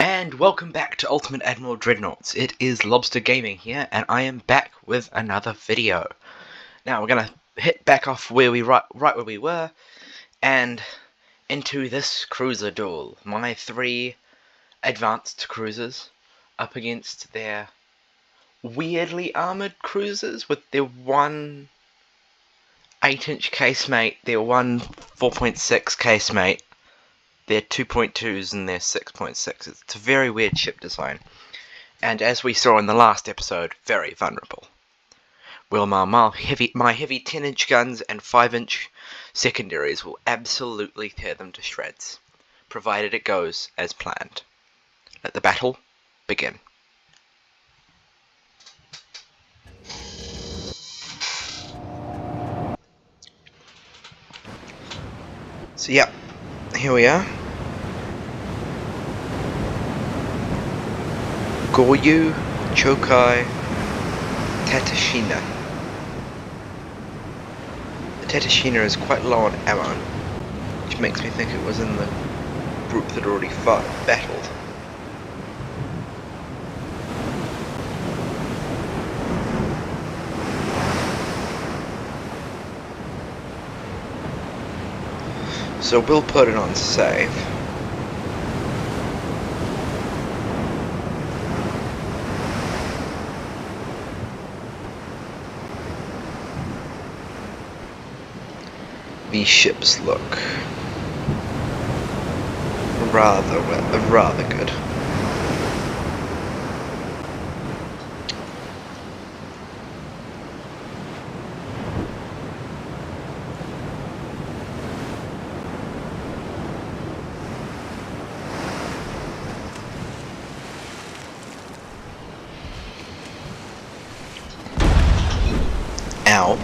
And welcome back to Ultimate Admiral Dreadnoughts. It is Lobster Gaming here, and I am back with another video. Now we're gonna hit back off where we right where we were, and into this cruiser duel. My three advanced cruisers up against their weirdly armored cruisers with their one 8-inch casemate, their one 4.6 casemate, their 2.2s and their 6.6s. It's a very weird ship design. And as we saw in the last episode, very vulnerable. Well, my heavy 10-inch guns and 5-inch secondaries will absolutely tear them to shreds, provided it goes as planned. Let the battle begin. So yeah, here we are. Goryu, Chokai, Tatashina. The Tatashina is quite low on ammo, which makes me think it was in the group that already battled. So we'll put it on save. These ships look rather good. Ow.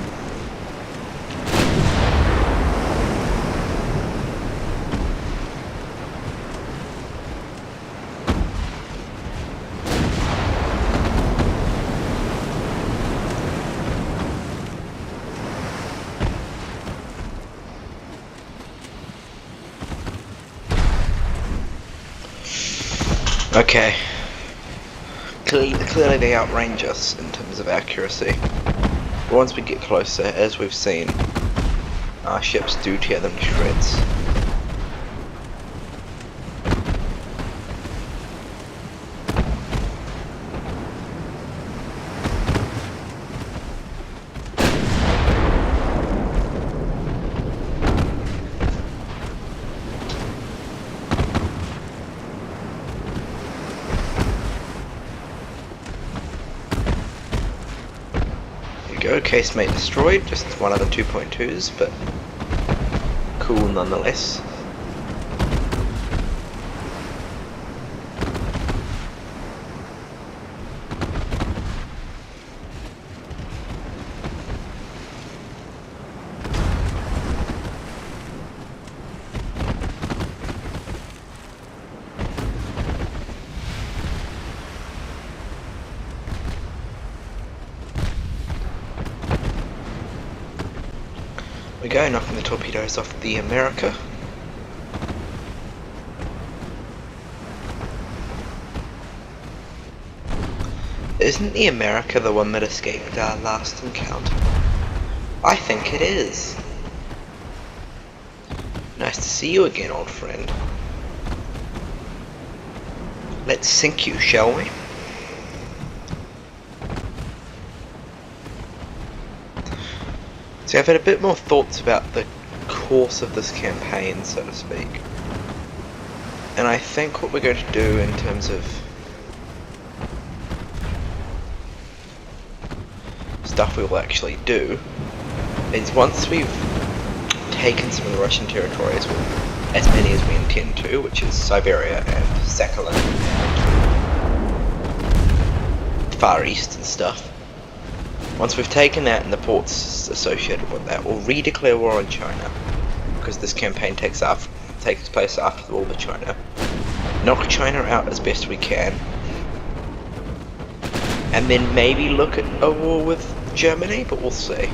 Okay. Clearly they outrange us in terms of accuracy. But once we get closer, as we've seen, our ships do tear them to shreds. Go, casemate destroyed, just one of the 2.2s, but cool nonetheless. We go, knocking the torpedoes off the America. Isn't the America the one that escaped our last encounter? I think it is. Nice to see you again, old friend. Let's sink you, shall we? See, I've had a bit more thoughts about the course of this campaign, so to speak. And I think what we're going to do in terms of stuff we will actually do is once we've taken some of the Russian territories, as many as we intend to, which is Siberia and Sakhalin and Far East and stuff. Once we've taken that and the ports associated with that, we'll redeclare war on China, because this campaign takes place after the war with China. Knock China out as best we can, and then maybe look at a war with Germany, but we'll see.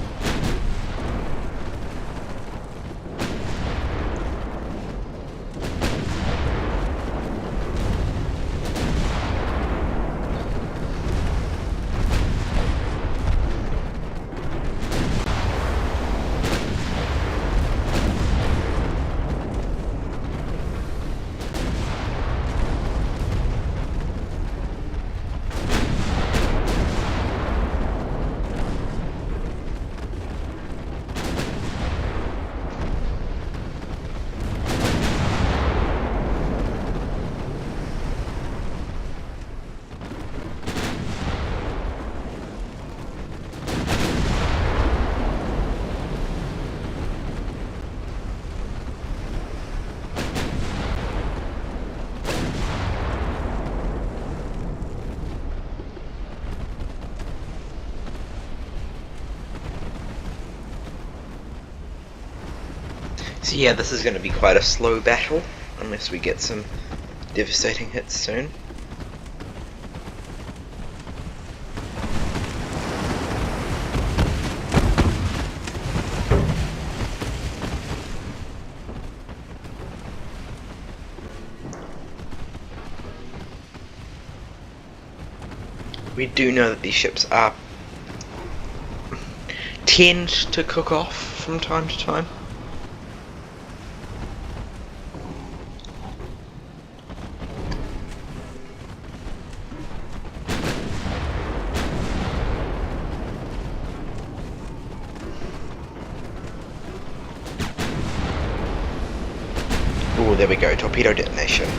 So yeah, this is going to be quite a slow battle, unless we get some devastating hits soon. We do know that these ships tend to cook off from time to time. Oh, there we go, torpedo detonation.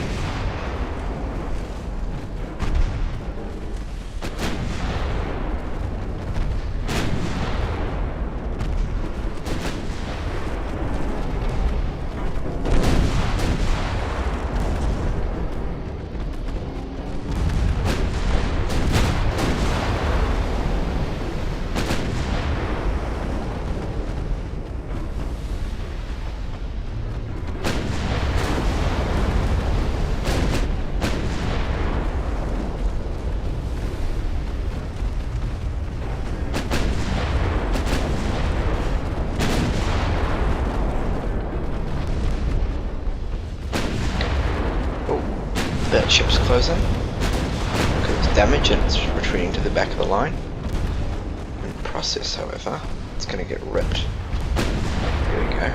That ship's closing because it's damaged and it's retreating to the back of the line. In the process, however, it's going to get ripped. Here we go.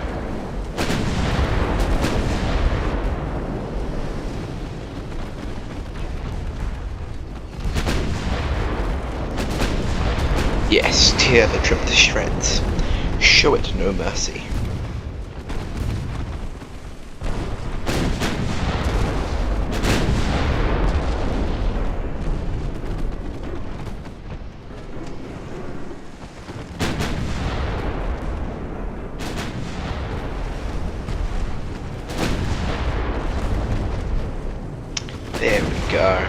Yes, tear the trip to shreds. Show it no mercy. There we go.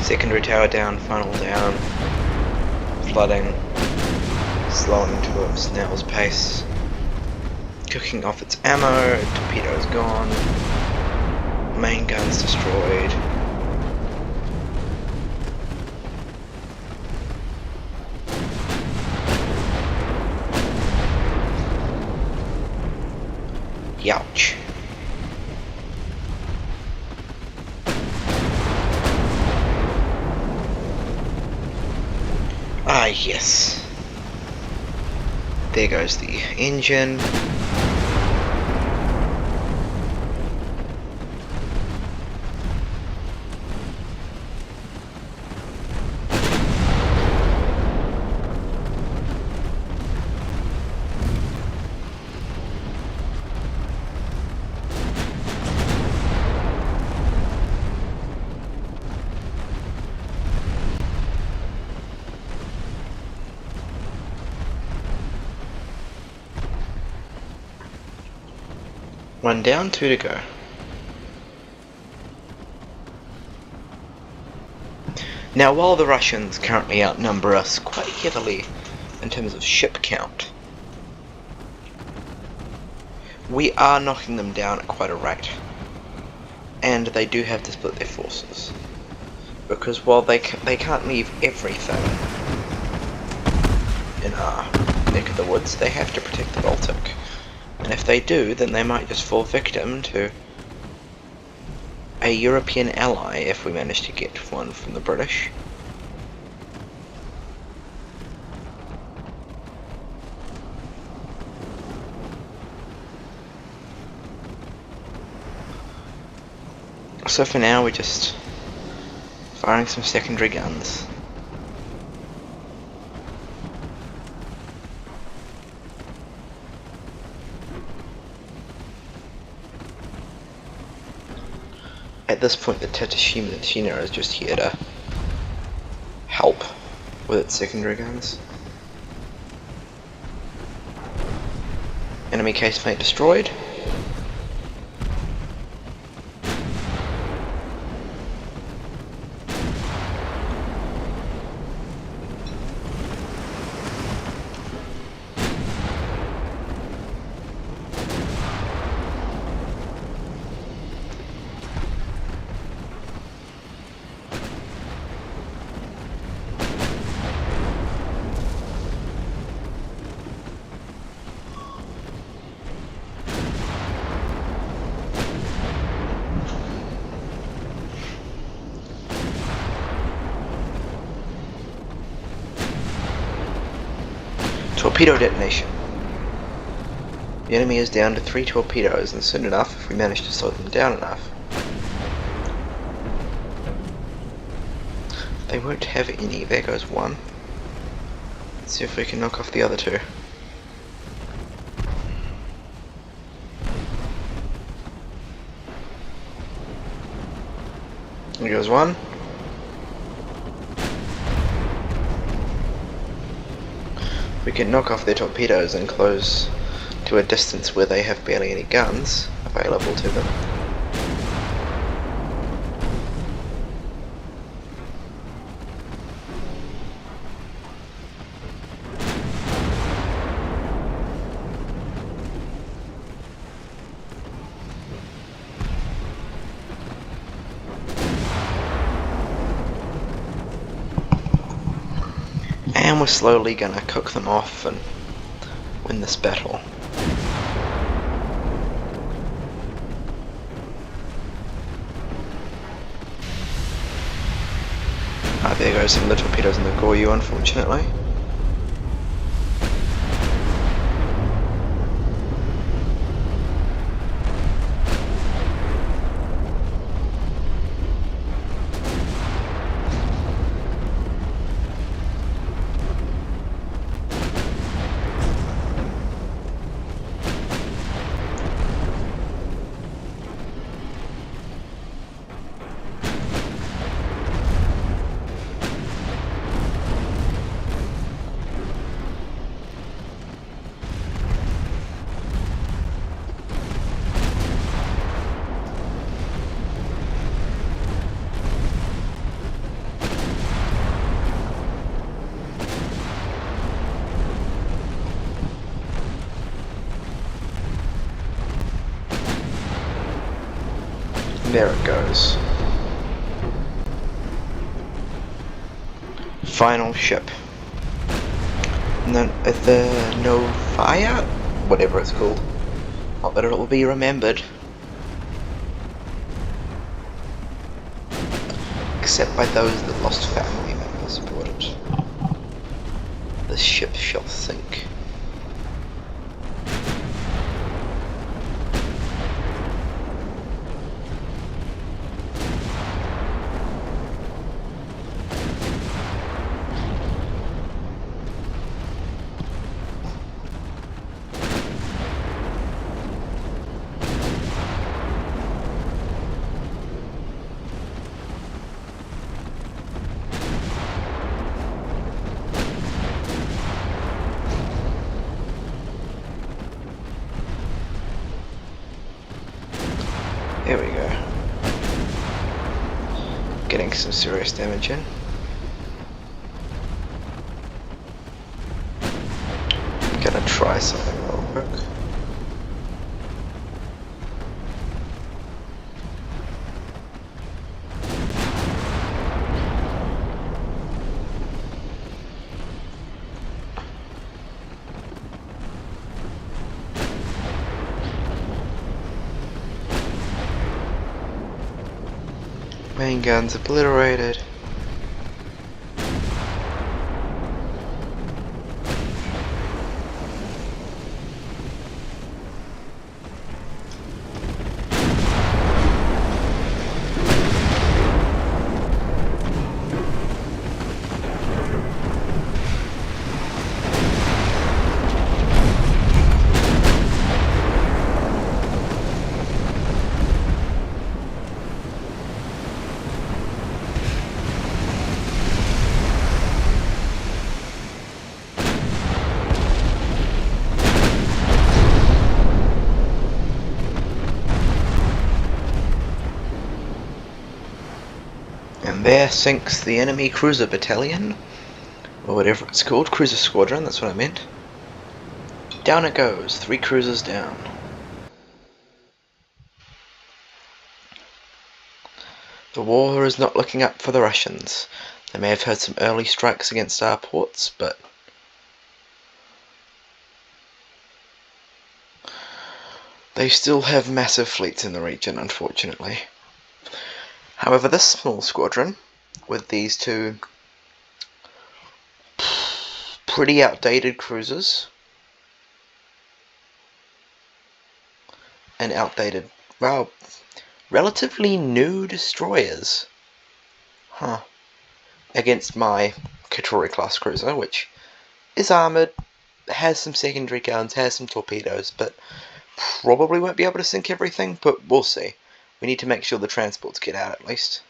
Secondary tower down, funnel down, flooding, slowing to a snail's pace, cooking off its ammo, torpedoes gone, main guns destroyed. Youch. Ah, yes. There goes the engine. One down, two to go. Now, while the Russians currently outnumber us quite heavily in terms of ship count, we are knocking them down at quite a rate. And they do have to split their forces. Because while they can't leave everything in our neck of the woods, they have to protect the Baltic. And if they do, then they might just fall victim to a European ally if we manage to get one from the British. So for now we're just firing some secondary guns. At this point, the Tatashima is just here to help with its secondary guns. Enemy casemate destroyed. Torpedo detonation. The enemy is down to 3 torpedoes, and soon enough, if we manage to slow them down enough, they won't have any. There goes one. Let's see if we can knock off the other 2. There goes one. We can knock off their torpedoes and close to a distance where they have barely any guns available to them. And we're slowly gonna cook them off and win this battle. There goes some of the torpedoes in the Goryu, unfortunately. There it goes. Final ship. The Novaya? Whatever it's called. Not that it will be remembered. Except by those that lost family members aboard it. This ship shall sink. There we go. Getting some serious damage in. Gonna try something real quick. Main guns obliterated. And there sinks the enemy cruiser battalion, or whatever it's called, cruiser squadron, that's what I meant. Down it goes, 3 cruisers down. The war is not looking up for the Russians. They may have had some early strikes against our ports, but they still have massive fleets in the region, unfortunately. However, this small squadron, with these 2 pretty outdated cruisers and outdated, well, relatively new destroyers. Against my Katori class cruiser, which is armoured, has some secondary guns, has some torpedoes, but probably won't be able to sink everything, but we'll see. We need to make sure the transports get out at least.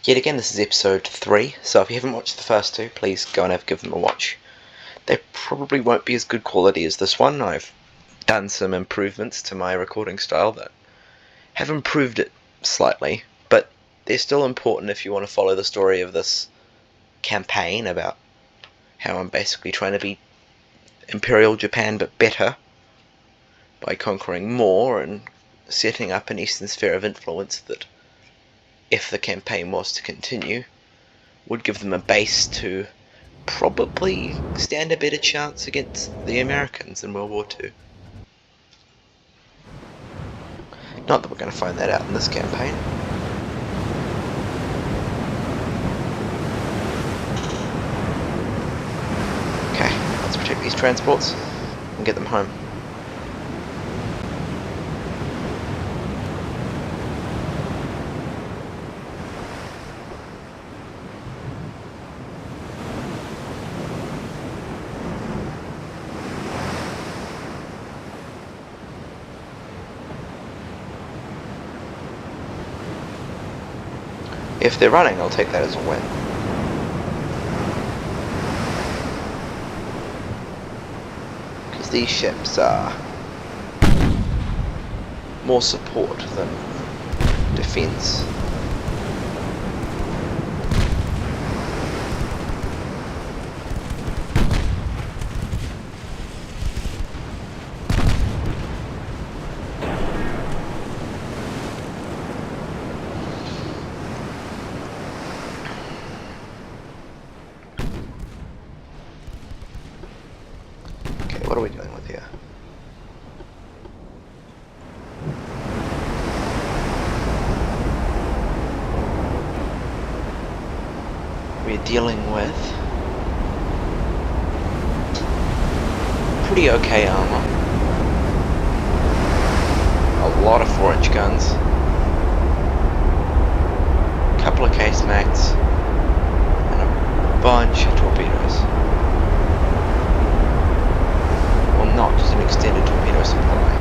Yet again, this is episode 3, so if you haven't watched the first 2, please go and give them a watch. They probably won't be as good quality as this one. I've done some improvements to my recording style that have improved it slightly, but they're still important if you want to follow the story of this campaign about how I'm basically trying to be Imperial Japan but better by conquering more and setting up an eastern sphere of influence that, if the campaign was to continue, would give them a base to probably stand a better chance against the Americans in World War II. Not that we're going to find that out in this campaign. Okay, let's protect these transports and get them home. If they're running, I'll take that as a win. Because these ships are more support than defense. What are we dealing with here? We're dealing with pretty okay armor. A lot of 4-inch guns. A couple of casemates. And a bunch of torpedoes. Not just an extended torpedo supply.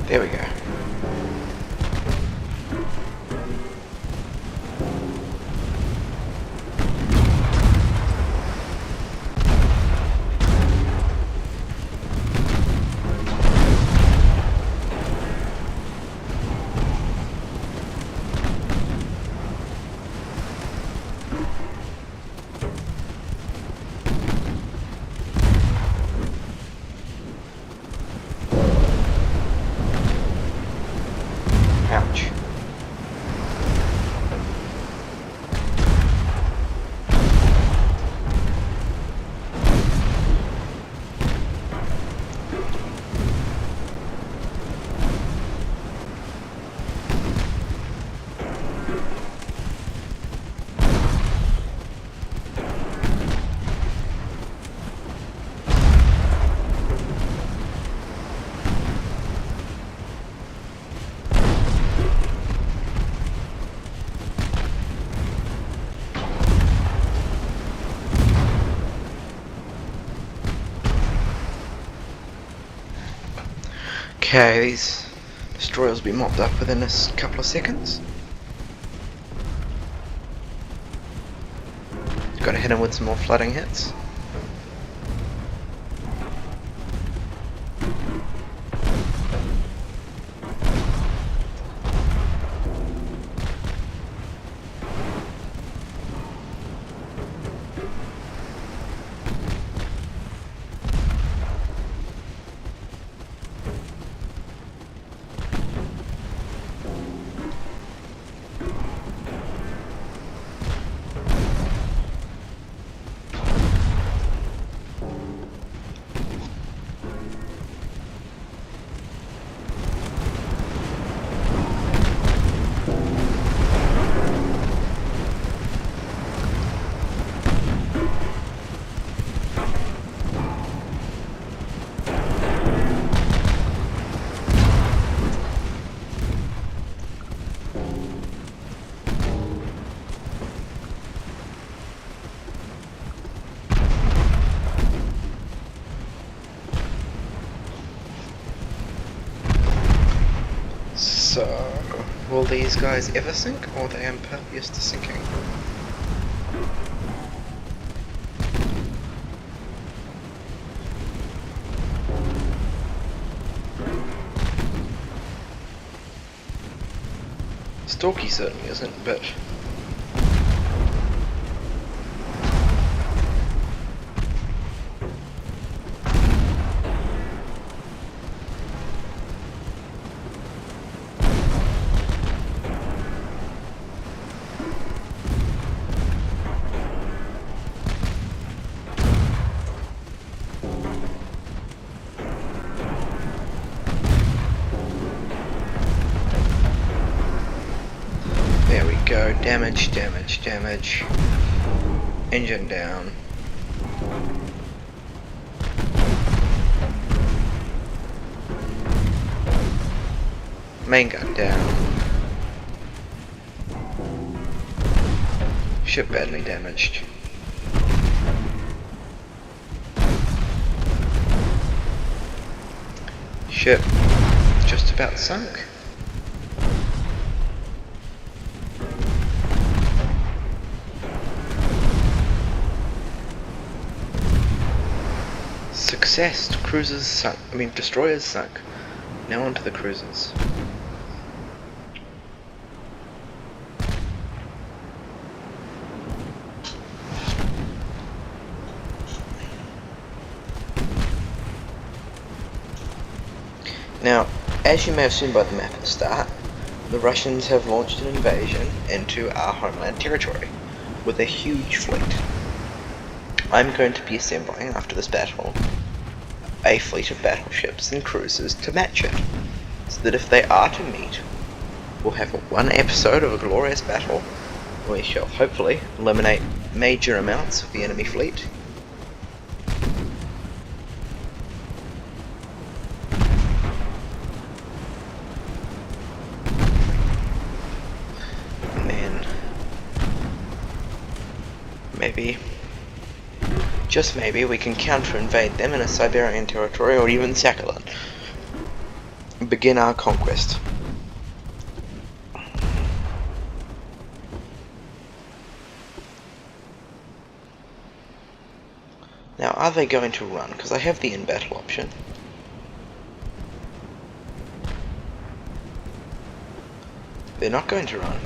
There we go. Okay, these destroyers will be mopped up within a couple of seconds. Gotta hit him with some more flooding hits. So, will these guys ever sink, or are they impervious to sinking? Stalky certainly isn't, but... There we go, damage, damage, damage. Engine down. Main gun down. Ship badly damaged. Ship just about sunk. Success! Cruisers sunk. Destroyers sunk. Now onto the cruisers. Now, as you may have seen by the map at the start, the Russians have launched an invasion into our homeland territory with a huge fleet. I'm going to be assembling, after this battle, a fleet of battleships and cruisers to match it, so that if they are to meet, we'll have one episode of a glorious battle where we shall hopefully eliminate major amounts of the enemy fleet. And then maybe, just maybe, we can counter-invade them in a Siberian territory or even Sakhalin. Begin our conquest. Now, are they going to run? Because I have the in-battle option. They're not going to run.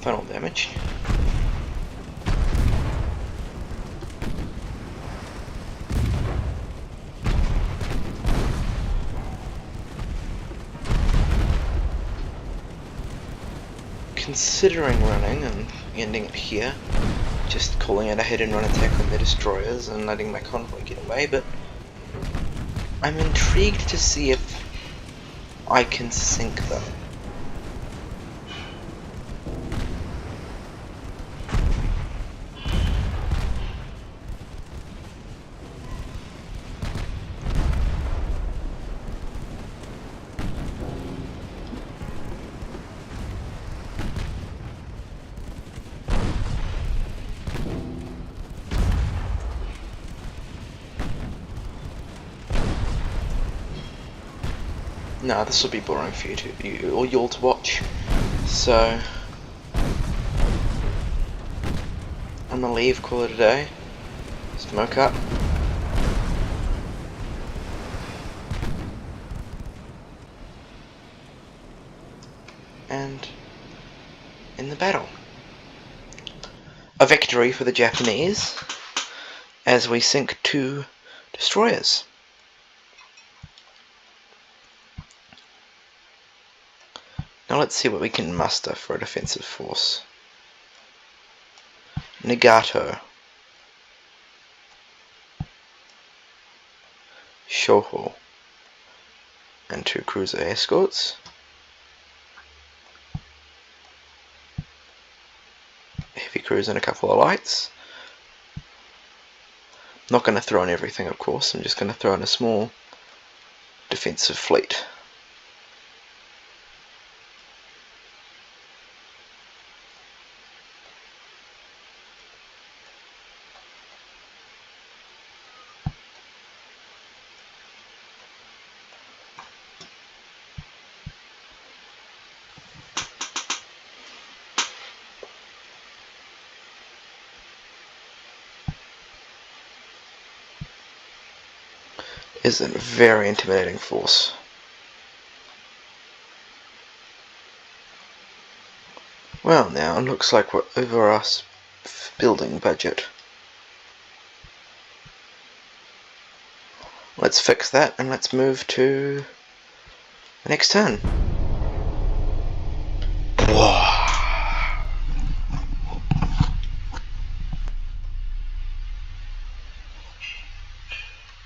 Final damage. Considering running and ending it here, just calling it a hit and run attack on the destroyers and letting my convoy get away, but I'm intrigued to see if I can sink them. No, this will be boring for you all to watch. So I'm gonna leave, call it a day. Smoke up. And in the battle. A victory for the Japanese as we sink 2 destroyers. Now let's see what we can muster for a defensive force. Nagato, Shoho, and 2 cruiser escorts. Heavy cruiser and a couple of lights. Not going to throw in everything, of course. I'm just going to throw in a small defensive fleet. Is a very intimidating force. Well, now it looks like we're over our building budget. Let's fix that and let's move to the next turn.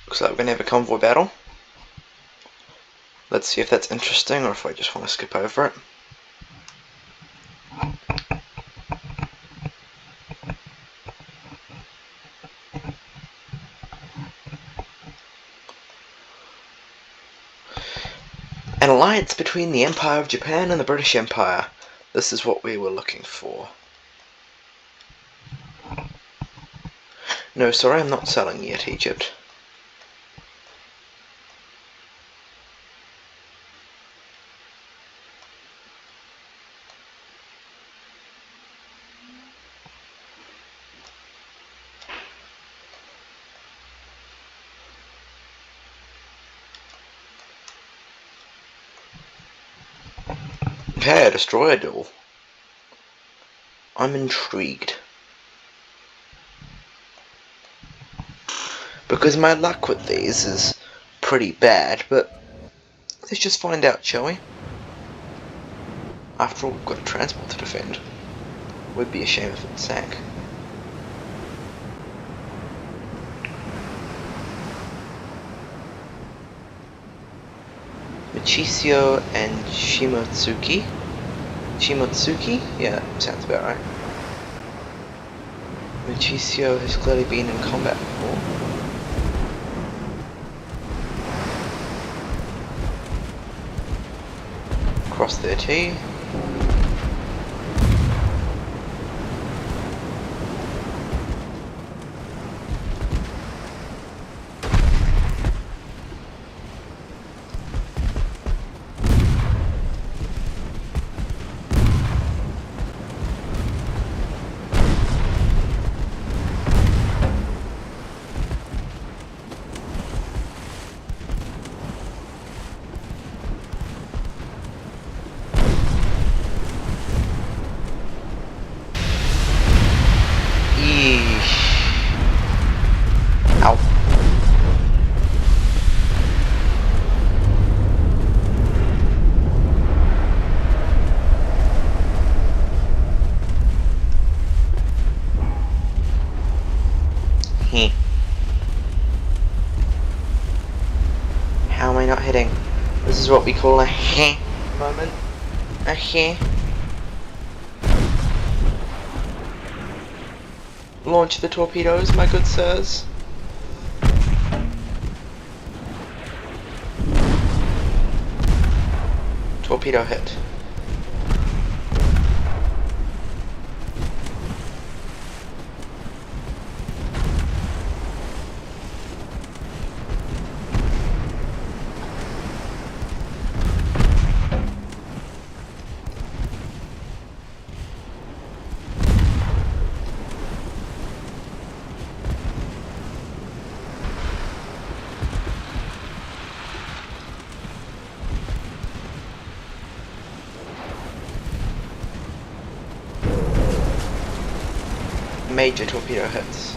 Looks like we're going to have a convoy battle. Let's see if that's interesting or if I just want to skip over it. An alliance between the Empire of Japan and the British Empire. This is what we were looking for. No, sorry, I'm not selling yet, Egypt. Hey, a destroyer duel. I'm intrigued. Because my luck with these is pretty bad, but let's just find out, shall we? After all, we've got a transport to defend. Would be a shame if it sank. Michisio and Shimotsuki. Shimotsuki? Yeah, sounds about right. Michisio has clearly been in combat before. Cross their T. Ow. How am I not hitting? This is what we call a moment. A Launch the torpedoes, my good sirs. Torpedo hit. major torpedo hits.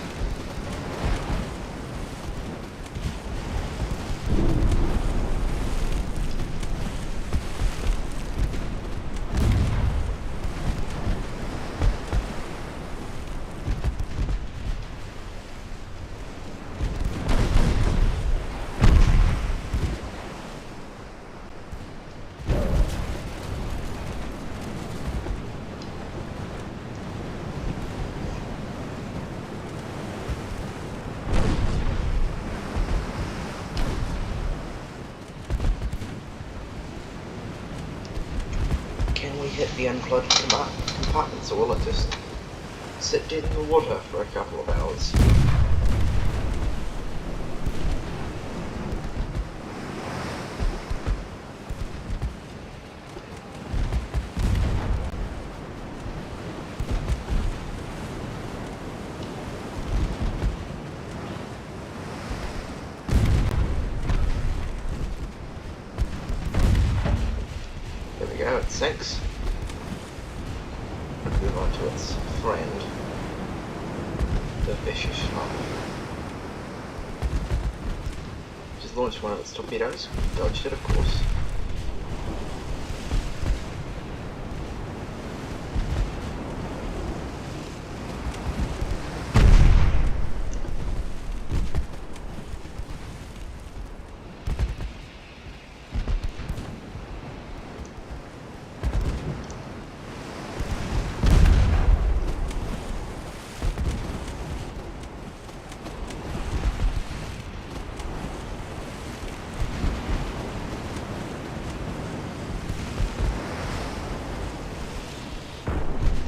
Can we hit the unplugged compartments, or will it just sit dead in the water for a couple of hours? There we go, it sinks. Move on to its friend, the vicious shark. Just launched one of its torpedoes, dodged it of course.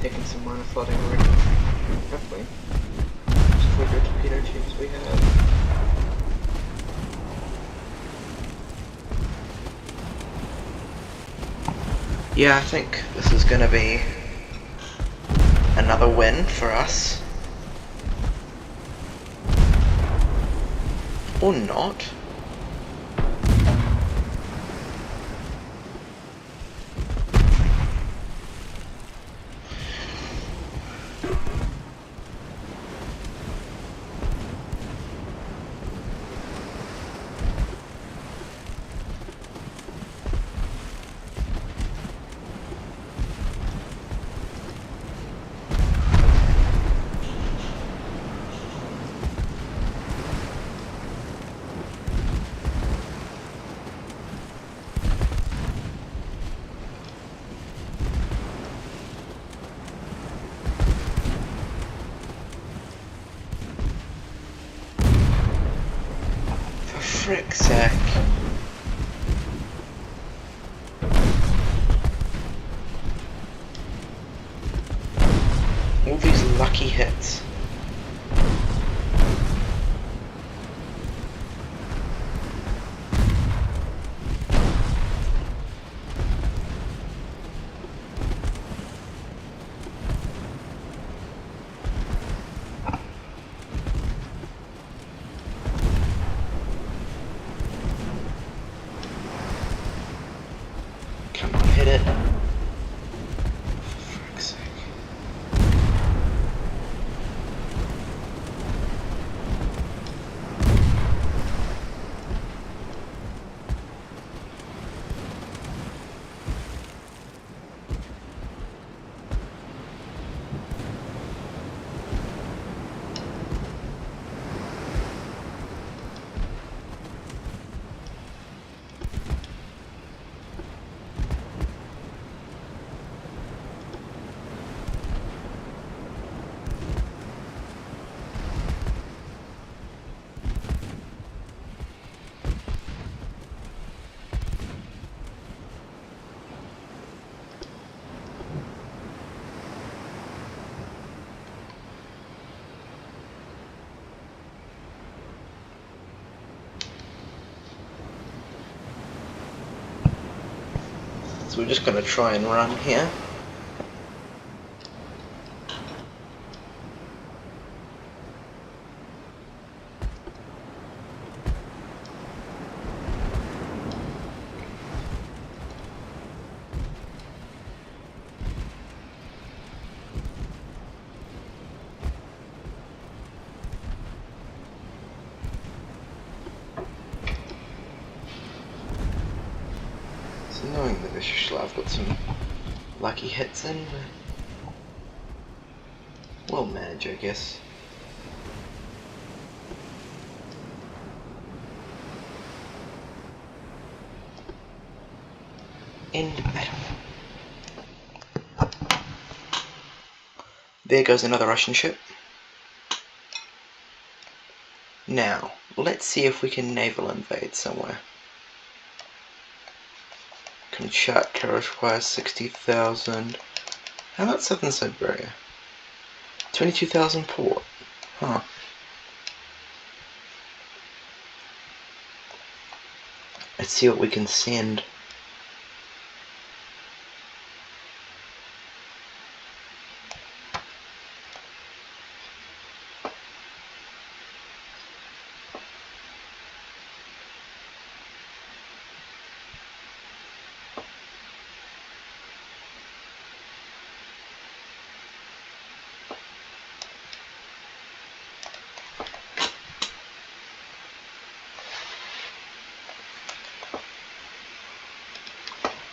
Taking some minor flooding already. Hopefully. Just like the torpedo tubes we have. Yeah, I think this is gonna be another win for us. Or not. Frick's sake. All these lucky hits. Come on, hit it. For frick's sake. So we're just going to try and run here. annoying that I've got some lucky hits in, but we'll manage, I guess. End battle. There goes another Russian ship. Now, let's see if we can naval invade somewhere. Kamchatka requires 60,000. How about Southern Siberia? 22,000 port. Huh. Let's see what we can send.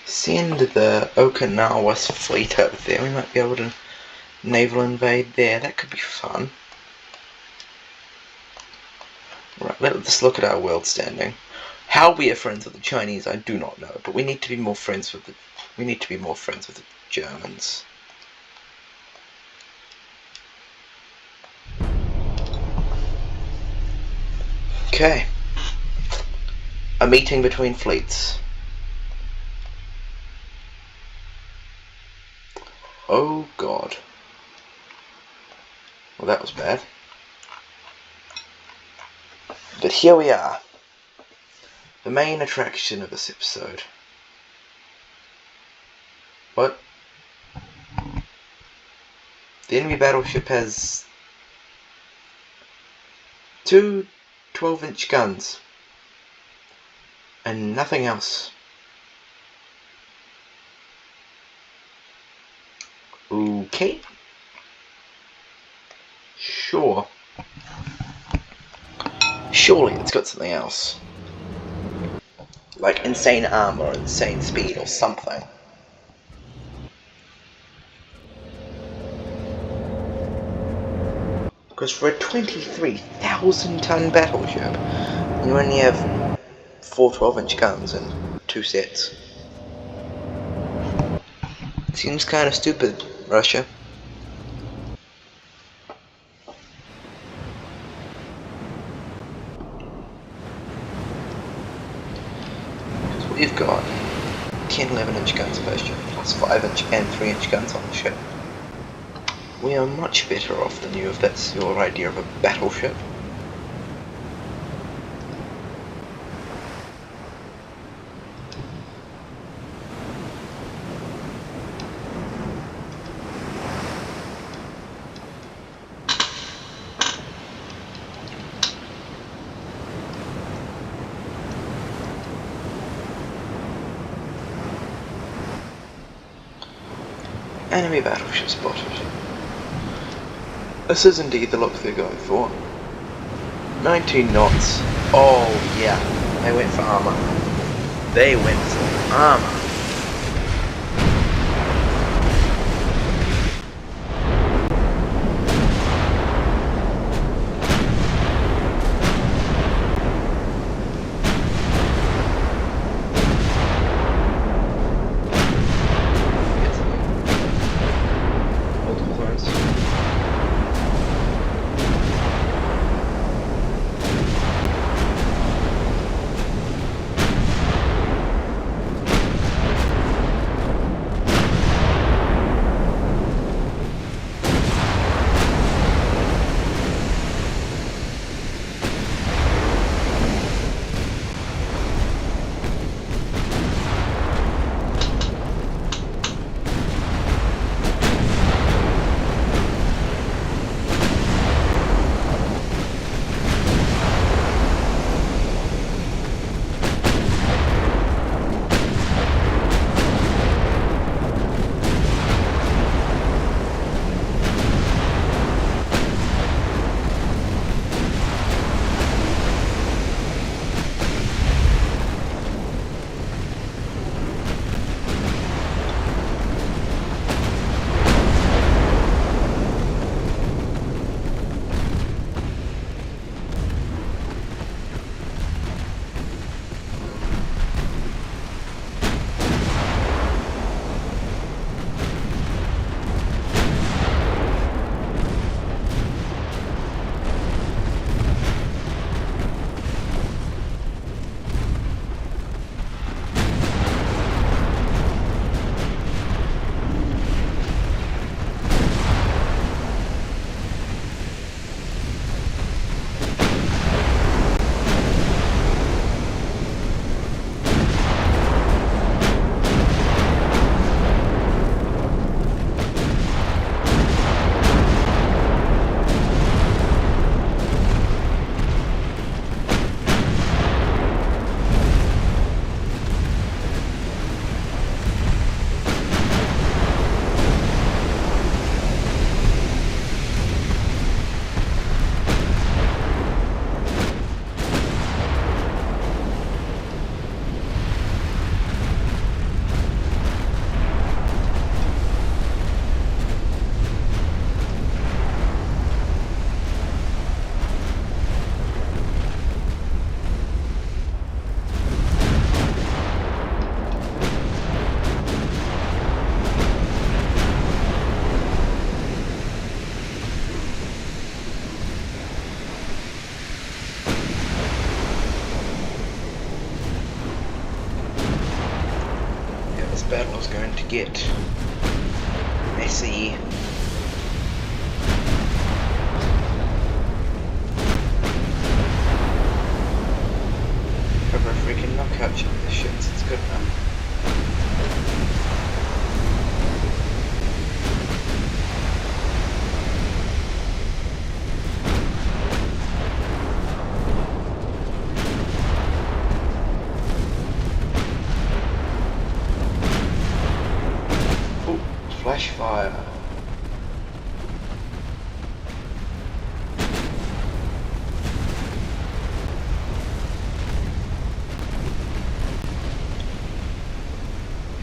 Send the Okinawa fleet over there. We might be able to naval invade there. That could be fun. Right, let's look at our world standing. How we are friends with the Chinese, I do not know, but we need to be more friends with the Germans. Okay. A meeting between fleets. Oh god. Well, that was bad. But here we are. The main attraction of this episode. What? The enemy battleship has two 12-inch guns. And nothing else. Okay. Sure. Surely it's got something else. Like insane armor or insane speed or something. Because for a 23,000 ton battleship, you only have 4 12-inch guns and 2 sets. Seems kind of stupid, Russia. Because we've got 10 11-inch guns per ship, plus 5-inch and 3-inch guns on the ship. We are much better off than you if that's your idea of a battleship. Enemy battleship spotted. This is indeed the look they're going for. 19 knots. Oh yeah, they went for armor. They went for armor. battle is going to get messy. Over a freaking knockout check this shit, it's good enough. Flash fire.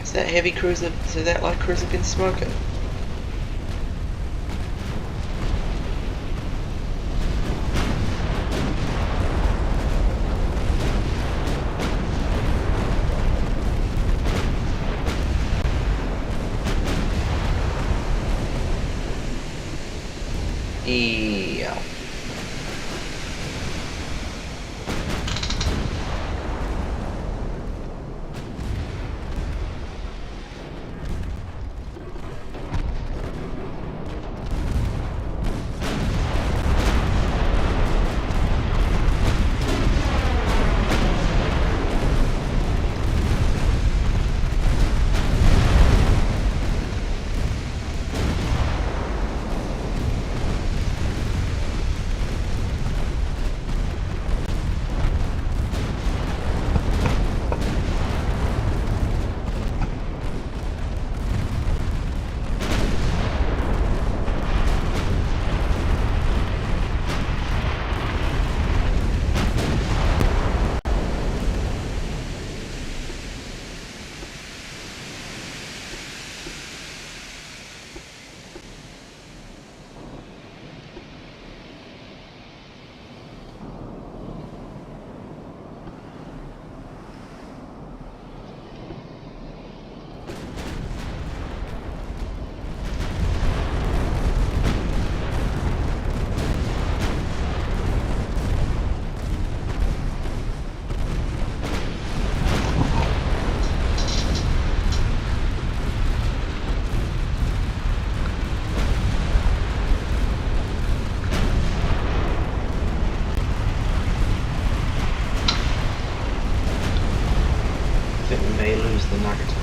Is that heavy cruiser? So that light cruiser been smoking? Yeah. May lose the Nagato.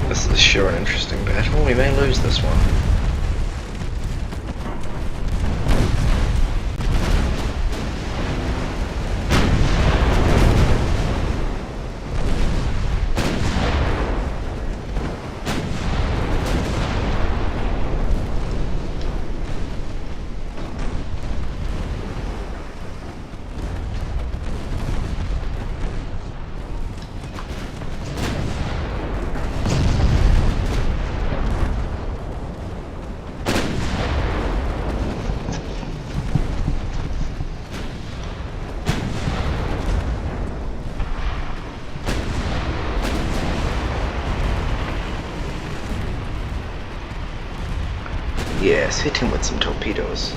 This is sure an interesting battle. We may lose this one. Yes, hit him with some torpedoes.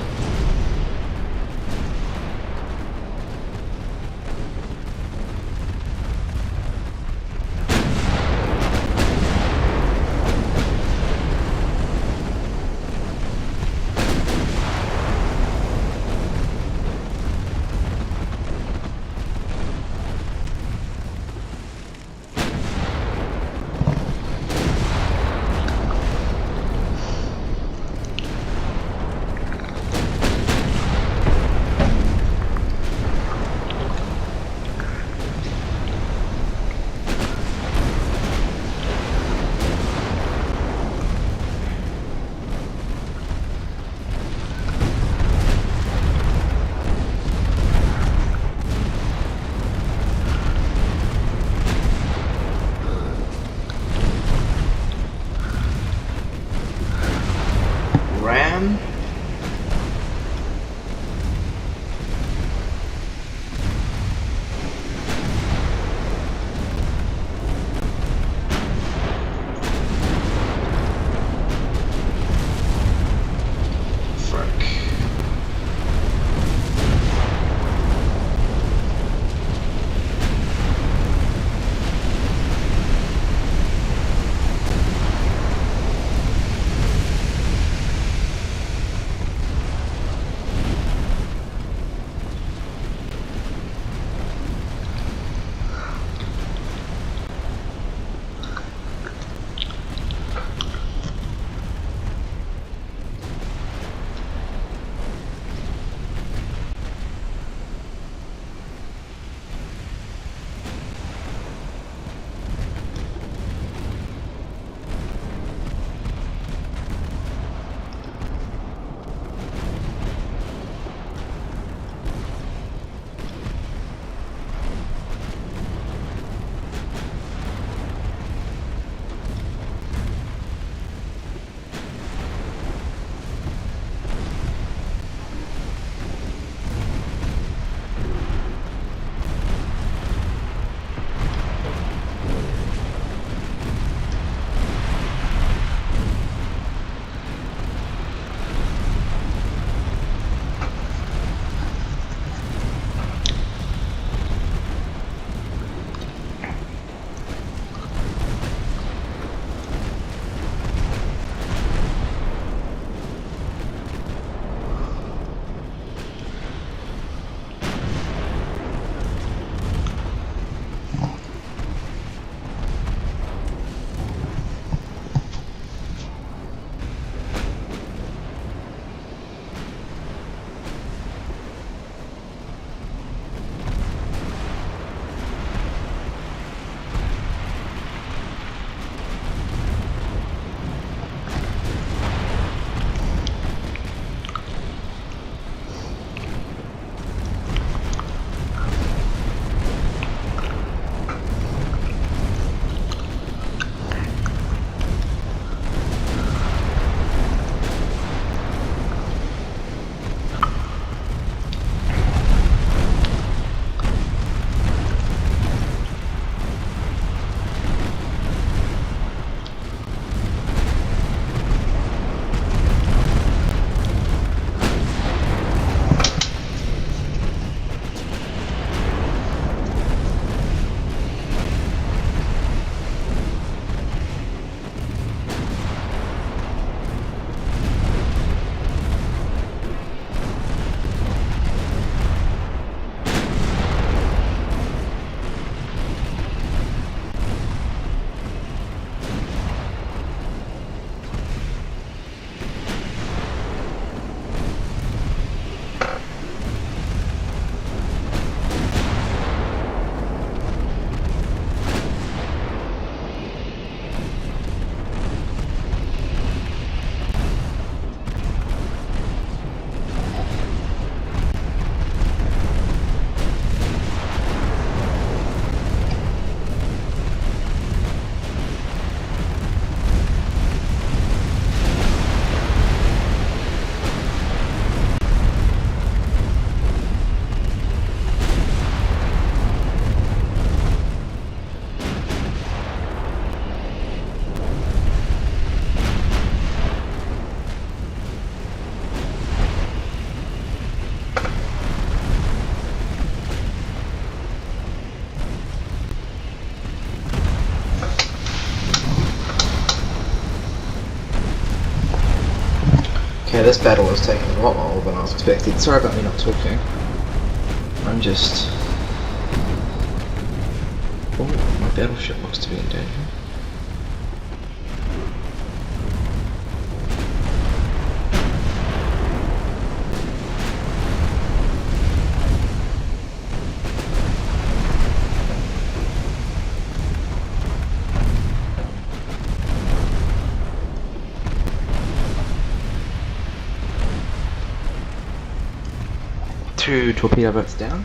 Okay, this battle is taking a lot longer than I was expecting. Sorry about me not talking. I'm just... Oh, my battleship looks to be in danger. Two torpedo boats down.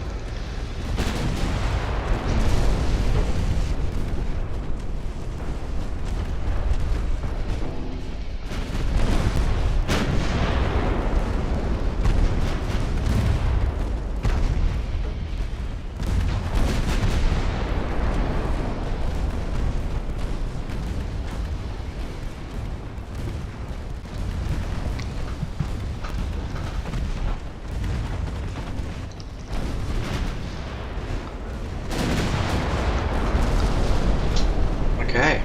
Okay,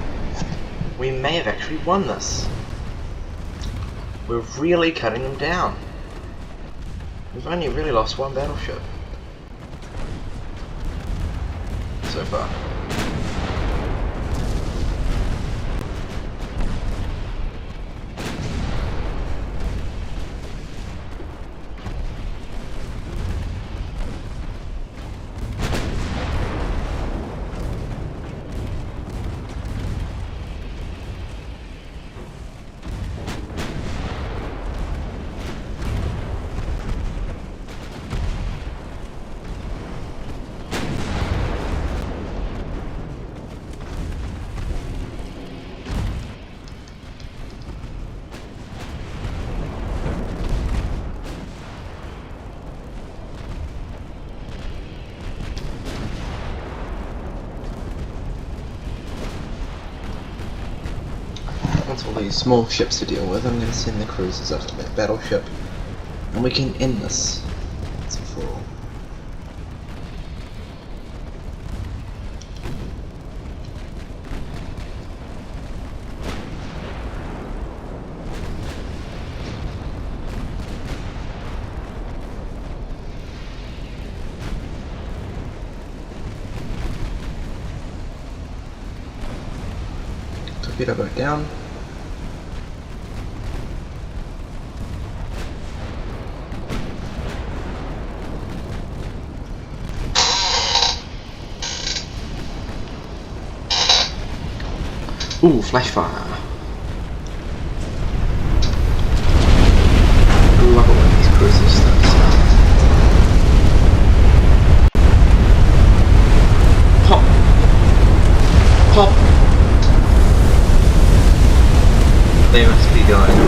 we may have actually won this. We're really cutting them down. We've only really lost one battleship so far. Once all these small ships to deal with, I'm going to send the cruisers up to that battleship, and we can end this once and for all. Torpedo boat down. Ooh, flash fire. I love it when these cruisers start. Pop! Pop! They must be going.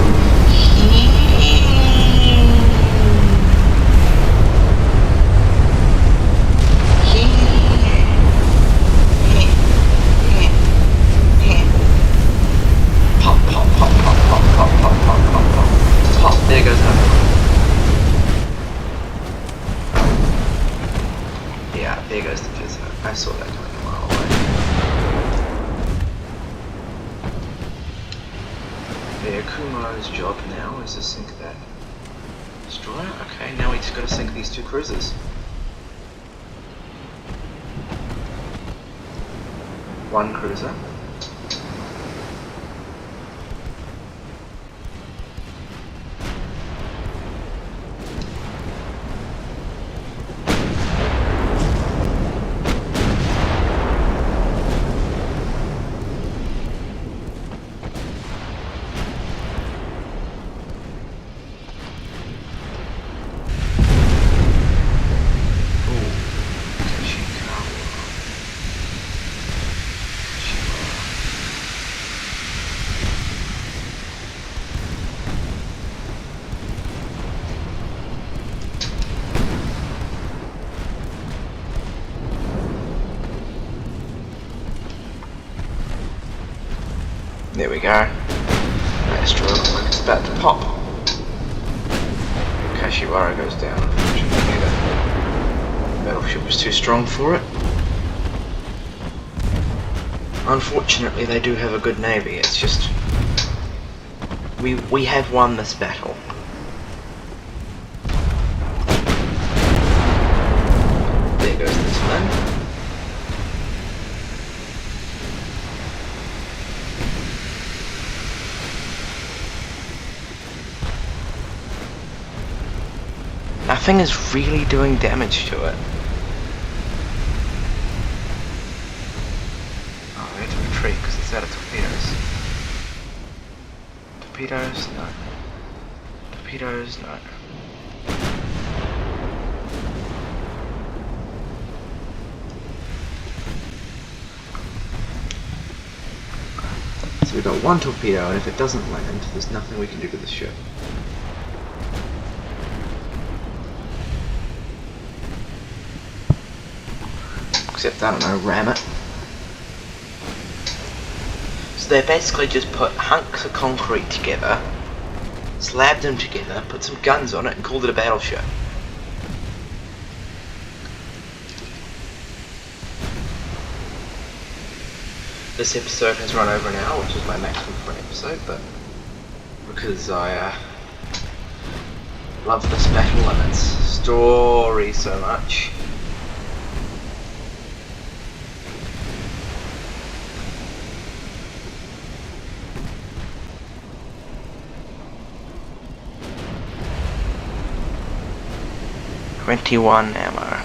There goes another one. Yeah, there goes the fizzer. I saw that coming a mile away. The Akuma's job now is to sink that destroyer. Okay, now we just gotta sink these two cruisers. One cruiser. There we go. That destroyer looks like it's about to pop. Kashiwara goes down. Unfortunately, the battleship was too strong for it. Unfortunately, they do have a good navy. It's just we have won this battle. gentlemen. Nothing is really doing damage to it. Oh, we have to retreat because it's out of torpedoes. Torpedoes, no. Torpedoes, no. So we've got one torpedo, and if it doesn't land, there's nothing we can do to the ship. Except, I don't know, ram it. So they basically just put hunks of concrete together, slabbed them together, put some guns on it, and called it a battleship. This episode has run over an hour, which is my maximum for an episode, but because I love this battle and its story so much. .21 ammo.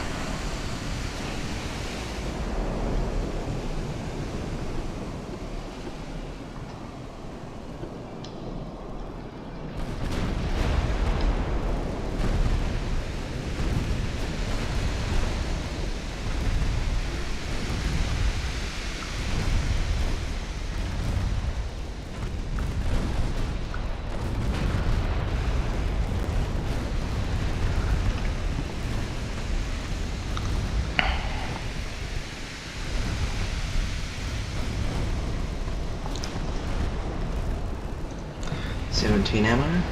$17 ammo.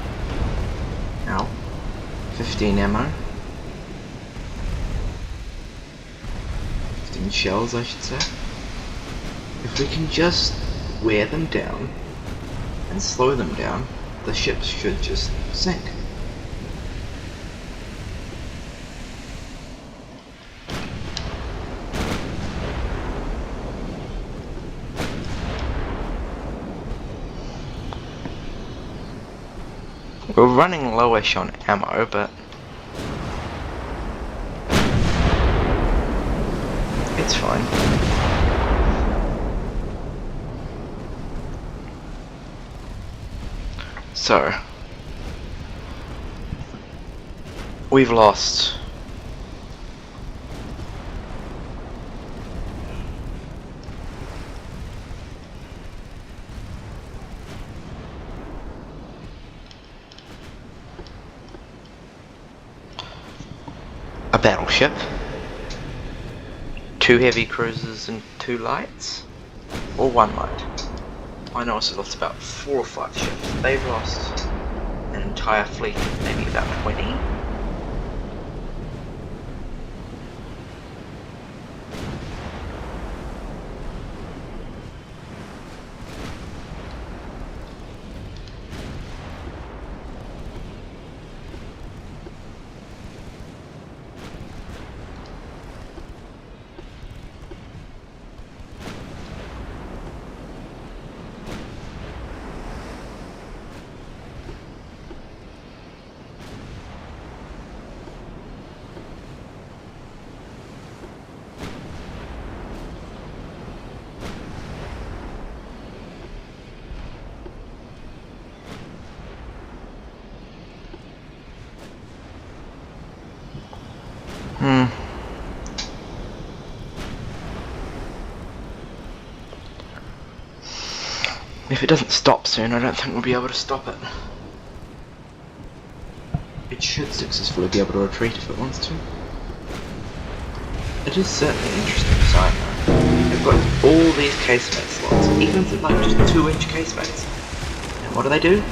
Ow. 15 ammo. 15 shells, I should say. If we can just wear them down and slow them down, the ships should just sink. We're running lowish on ammo, but it's fine. So, we've lost a battleship, 2 heavy cruisers and 2 lights, or 1 light. I know it's lost about 4 or 5 ships. They've lost an entire fleet, maybe about 20. If it doesn't stop soon, I don't think we'll be able to stop it. It should successfully be able to retreat if it wants to. It is certainly an interesting design though. They've got all these casemate slots, even for like just 2-inch casemates. And what do?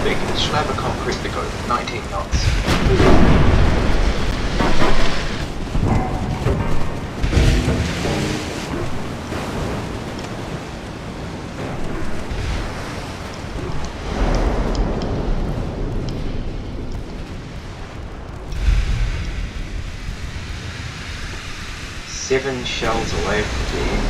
They can slab a concrete that goes 19 knots. 7 shells away from being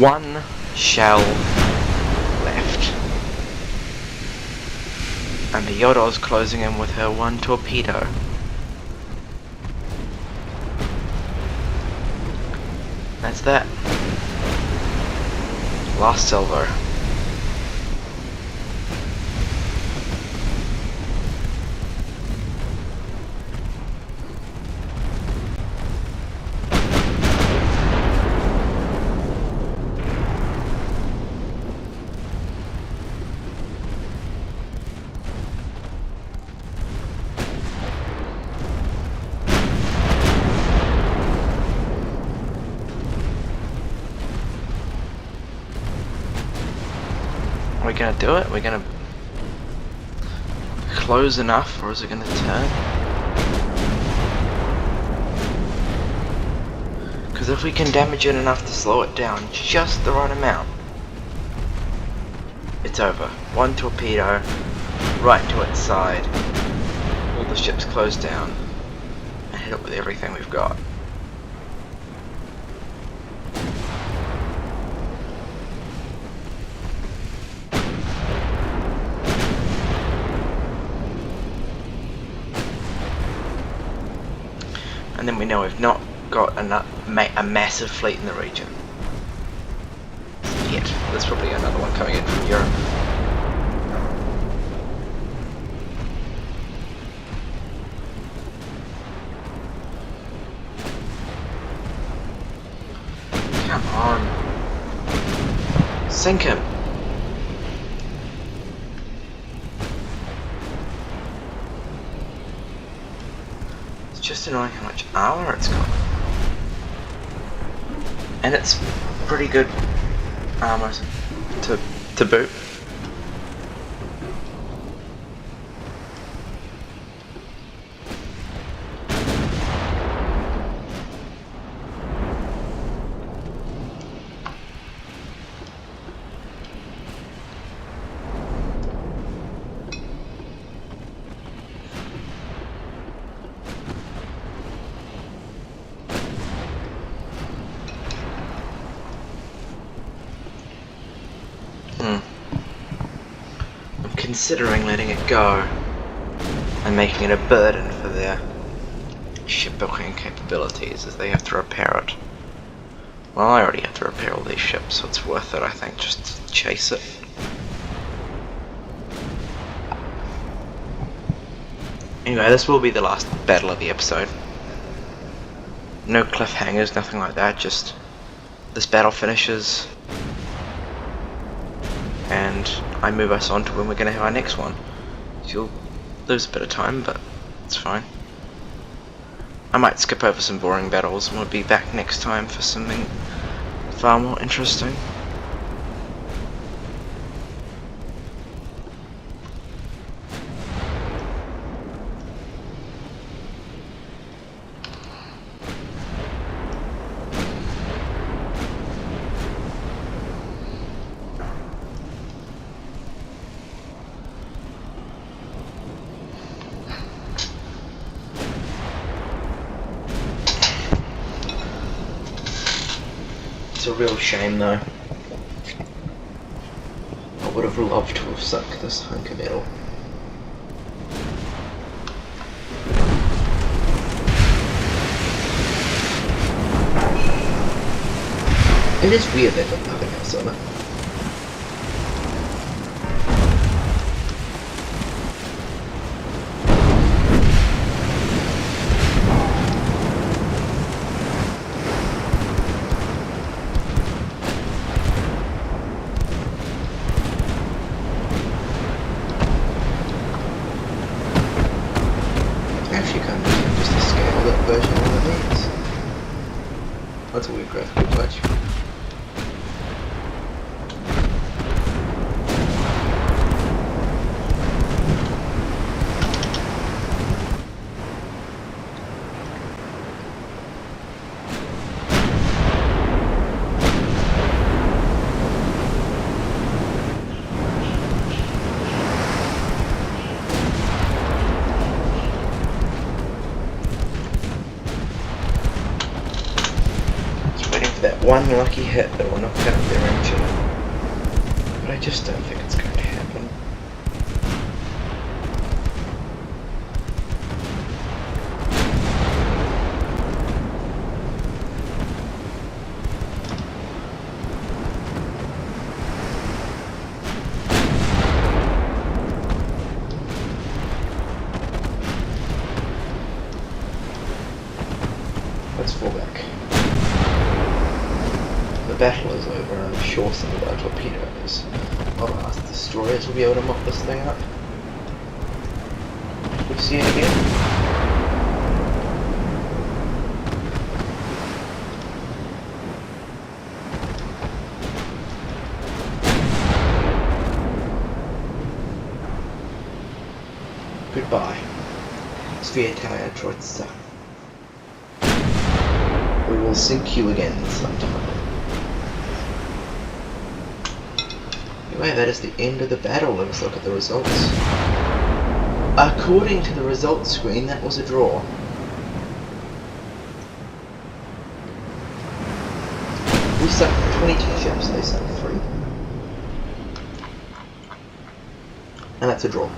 one shell left, and the Yodo's closing in with her one torpedo. That's that. Last salvo. Are we gonna do it? We're gonna close enough, or is it gonna turn? Because if we can damage it enough to slow it down just the right amount, it's over. One torpedo right into its side, all the ships close down, and hit it with everything we've got. And then we know we've not got a massive fleet in the region yet. There's probably another one coming in from Europe. Come on. Sink him. Just annoying how much armor it's got. And it's pretty good armor to boot. Considering letting it go and making it a burden for their shipbuilding capabilities as they have to repair it. Well, I already have to repair all these ships, so it's worth it, I think, just to chase it. Anyway, this will be the last battle of the episode. No cliffhangers, nothing like that, just this battle finishes and I move us on to when we're going to have our next one. You'll lose a bit of time, but it's fine. I might skip over some boring battles and we'll be back next time for something far more interesting. It's a real shame though. I would have loved to have sunk this hunk of metal. It is weird they've got nothing else on it. Actually kind of just a scaled up version of these. That's a weird graphical touch. that one lucky hit that will knock out their engine. But I just don't think it's going to happen. Let's fall back. The battle is over and I'm sure some of our torpedoes, our destroyers, will be able to mop this thing up. We see it again. Goodbye. Sviataya Troitsa. We will sink you again sometime. Anyway, that is the end of the battle. Let's look at the results. According to the results screen, that was a draw. We sunk 22 ships, they sunk 3. And that's a draw.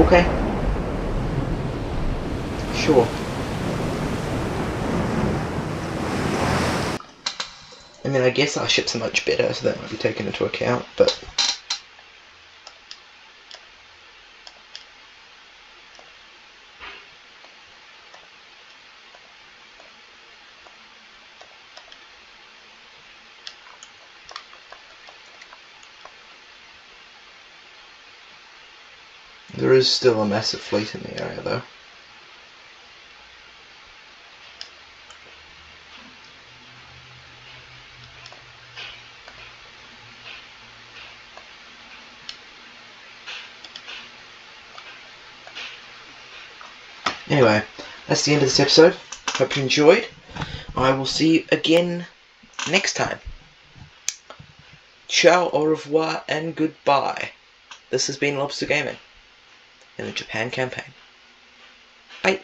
Okay. Sure. I mean, I guess our ships are much better, so that might be taken into account, but... there is still a massive fleet in the area, though. Anyway, that's the end of this episode. Hope you enjoyed. I will see you again next time. Ciao, au revoir, and goodbye. This has been Lobster Gaming in the Japan campaign. Bye.